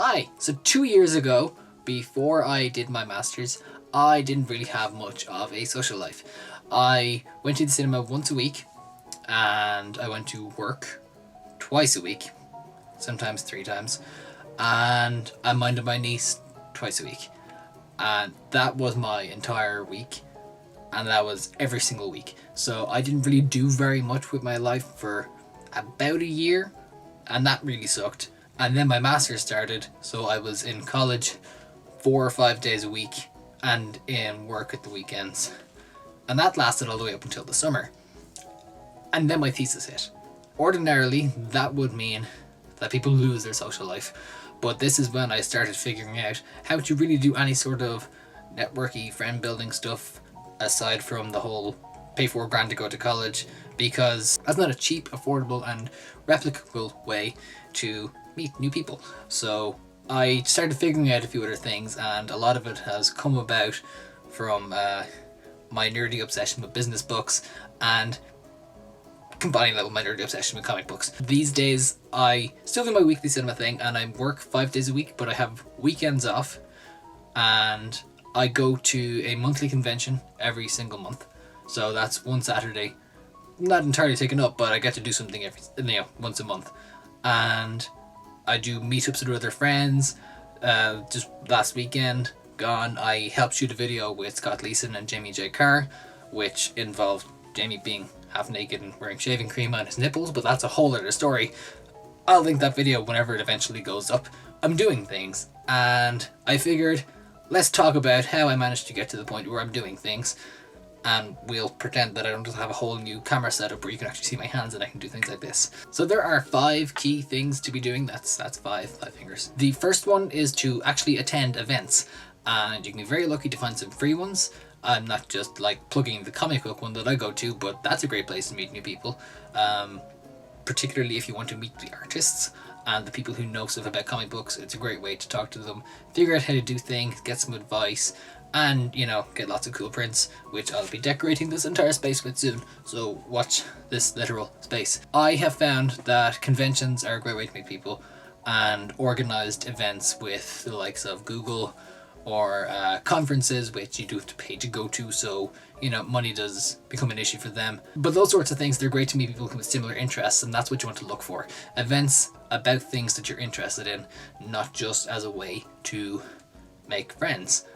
Hi! So 2 years ago, before I did my masters, I didn't really have much of a social life. I went to the cinema once a week, and I went to work twice a week, sometimes 3 times, and I minded my niece twice a week. And that was my entire week, and that was every single week. So I didn't really do very much with my life for about a year, and that really sucked. And then my master's started, so I was in college 4 or 5 days a week and in work at the weekends. And that lasted all the way up until the summer. And then my thesis hit. Ordinarily, that would mean that people lose their social life. But this is when I started figuring out how to really do any sort of networky, friend building stuff aside from the whole pay $4,000 to go to college, because that's not a cheap, affordable and replicable way to meet new people. So I started figuring out a few other things, and a lot of it has come about from my nerdy obsession with business books and combining that with my nerdy obsession with comic books. These days I still do my weekly cinema thing, and I work 5 days a week, but I have weekends off, and I go to a monthly convention every single month. So that's one Saturday, not entirely taken up, but I get to do something once a month. And I do meetups with other friends. Just last weekend gone, I helped shoot a video with Scott Leeson and Jamie J. Carr, which involved Jamie being half naked and wearing shaving cream on his nipples, but that's a whole other story. I'll link that video whenever it eventually goes up. I'm doing things, and I figured, let's talk about how I managed to get to the point where I'm doing things. And we'll pretend that I don't just have a whole new camera setup where you can actually see my hands and I can do things like this. So there are 5 key things to be doing. That's 5 fingers. The first one is to actually attend events, and you can be very lucky to find some free ones. I'm not just like plugging the comic book one that I go to, but that's a great place to meet new people, particularly if you want to meet the artists and the people who know stuff about comic books. It's a great way to talk to them, figure out how to do things, get some advice, and get lots of cool prints, which I'll be decorating this entire space with soon, so watch this literal space. I have found that conventions are a great way to meet people, and organised events with the likes of Google or conferences, which you do have to pay to go to, so money does become an issue for them. But those sorts of things, they're great to meet people with similar interests, and that's what you want to look for. Events about things that you're interested in, not just as a way to make friends.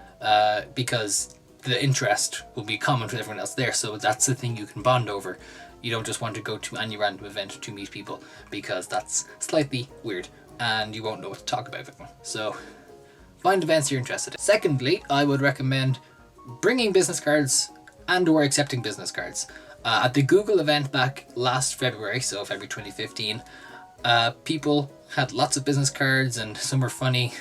Because the interest will be common to everyone else there, so that's the thing you can bond over. You don't just want to go to any random event to meet people, because that's slightly weird and you won't know what to talk about with them. So find events you're interested in. Secondly, I would recommend bringing business cards and or accepting business cards. At the Google event back last February, so February 2015, people had lots of business cards, and some were funny.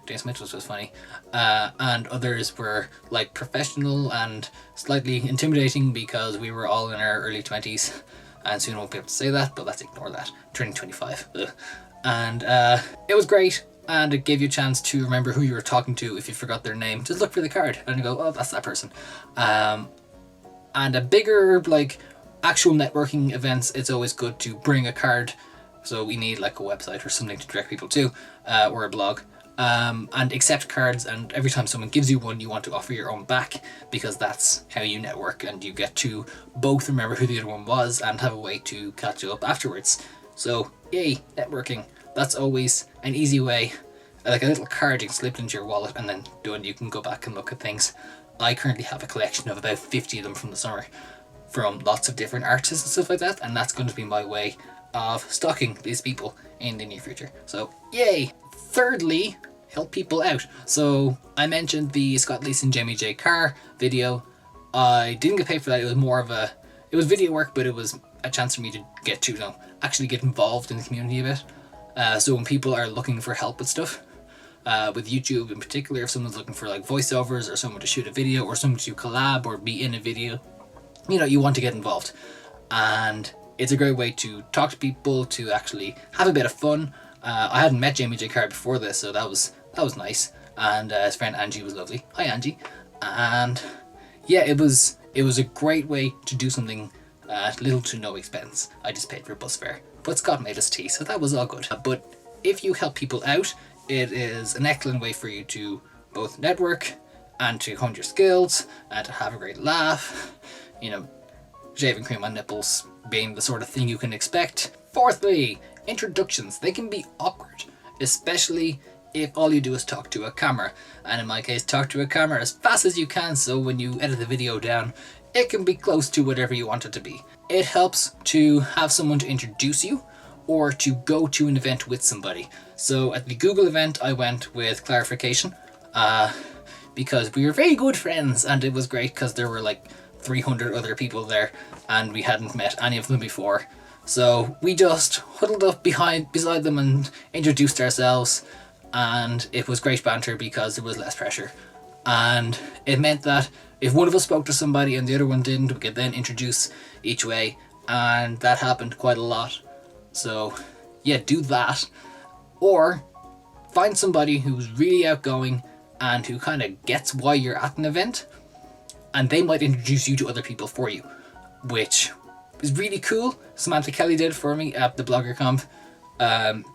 James Mitchell's was funny, and others were like professional and slightly intimidating because we were all in our early 20s, and soon I won't be able to say that, but let's ignore that. Turning 25. Ugh. And it was great, and it gave you a chance to remember who you were talking to. If you forgot their name, just look for the card and go, oh, that's that person. And a bigger actual networking events, it's always good to bring a card. So we need like a website or something to direct people to, or a blog. And accept cards, and every time someone gives you one, you want to offer your own back, because that's how you network, and you get to both remember who the other one was and have a way to catch up afterwards. So yay, networking. That's always an easy way, like a little card you can slip into your wallet, and then you can go back and look at things. I currently have a collection of about 50 of them from the summer, from lots of different artists and stuff like that, and that's going to be my way of stalking these people in the near future. So yay! Thirdly, help people out. So I mentioned the Scott Leeson Jamie J. Carr video. I didn't get paid for that. It was more of it was video work, but it was a chance for me to get to actually get involved in the community a bit. So when people are looking for help with stuff, with YouTube in particular, if someone's looking for like voiceovers or someone to shoot a video or someone to collab or be in a video, you want to get involved. And it's a great way to talk to people, to actually have a bit of fun. I hadn't met Jamie J. Carr before this, so that was nice. And his friend Angie was lovely. Hi Angie. And yeah, it was a great way to do something at little to no expense. I just paid for bus fare, but Scott made us tea, so that was all good. But if you help people out, it is an excellent way for you to both network and to hone your skills and to have a great laugh. You know, shaving cream on nipples being the sort of thing you can expect. Fourthly, introductions. They can be awkward, especially if all you do is talk to a camera. And in my case, talk to a camera as fast as you can, so when you edit the video down, it can be close to whatever you want it to be. It helps to have someone to introduce you or to go to an event with somebody. So at the Google event, I went with Clarification because we were very good friends, and it was great because there were like 300 other people there and we hadn't met any of them before. So we just huddled up beside them and introduced ourselves, and it was great banter because there was less pressure. And it meant that if one of us spoke to somebody and the other one didn't, we could then introduce each way, and that happened quite a lot. So yeah, do that. Or find somebody who's really outgoing and who kind of gets why you're at an event, and they might introduce you to other people for you, which is really cool. Samantha Kelly did for me at the Blogger Conf. And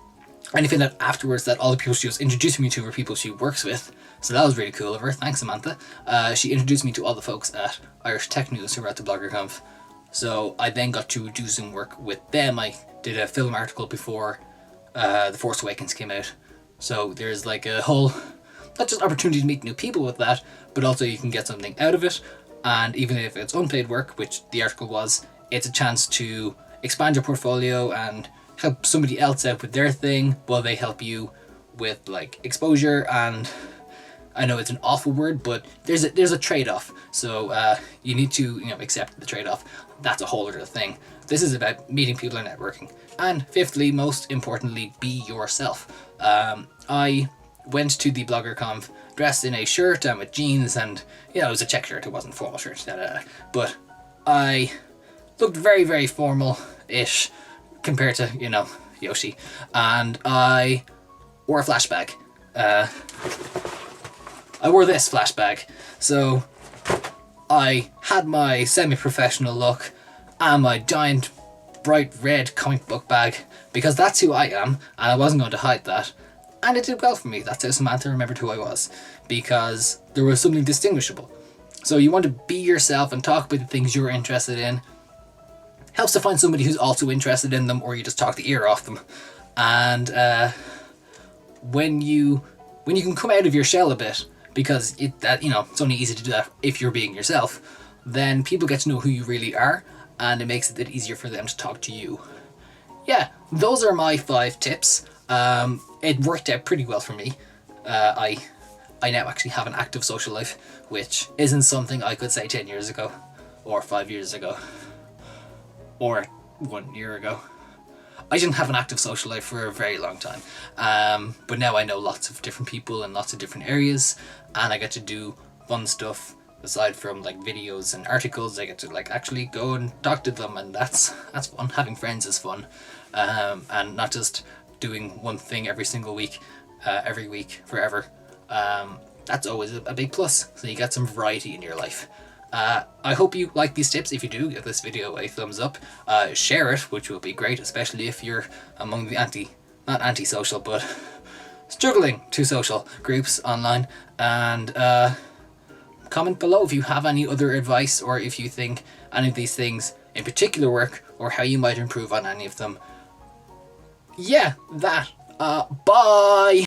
I found out afterwards that all the people she was introducing me to were people she works with. So that was really cool of her. Thanks, Samantha. She introduced me to all the folks at Irish Tech News who were at the Blogger Conf. So I then got to do some work with them. I did a film article before The Force Awakens came out. So there's like a whole, not just opportunity to meet new people with that, but also you can get something out of it. And even if it's unpaid work, which the article was, it's a chance to expand your portfolio and help somebody else out with their thing while they help you with like exposure. And I know it's an awful word, but there's a trade-off. So you need to accept the trade-off. That's a whole other thing. This is about meeting people and networking. And fifthly, most importantly, be yourself. I went to the Blogger Conf dressed in a shirt and with jeans, and it was a check shirt, it wasn't a formal shirt, but I looked very, very formal-ish compared to, Yoshi, and I wore a flash bag. I wore this flash bag, so I had my semi-professional look and my giant bright red comic book bag, because that's who I am, and I wasn't going to hide that. And it did well for me. That's how Samantha remembered who I was, because there was something distinguishable. So you want to be yourself and talk about the things you're interested in. Helps to find somebody who's also interested in them, or you just talk the ear off them. And when you can come out of your shell a bit, because it's only easy to do that if you're being yourself, then people get to know who you really are, and it makes it easier for them to talk to you. Yeah, those are my 5 tips. It worked out pretty well for me. I now actually have an active social life, which isn't something I could say 10 years ago, or 5 years ago, or 1 year ago. I didn't have an active social life for a very long time, but now I know lots of different people in lots of different areas, and I get to do fun stuff aside from like videos and articles. I get to like actually go and talk to them, and that's fun. Having friends is fun, and not just doing one thing every single week, every week forever. That's always a big plus, so you get some variety in your life. I hope you like these tips. If you do, give this video a thumbs up, share it, which will be great, especially if you're among the not anti-social, but struggling to social groups online. And comment below if you have any other advice, or if you think any of these things in particular work, or how you might improve on any of them. Yeah, that. Bye!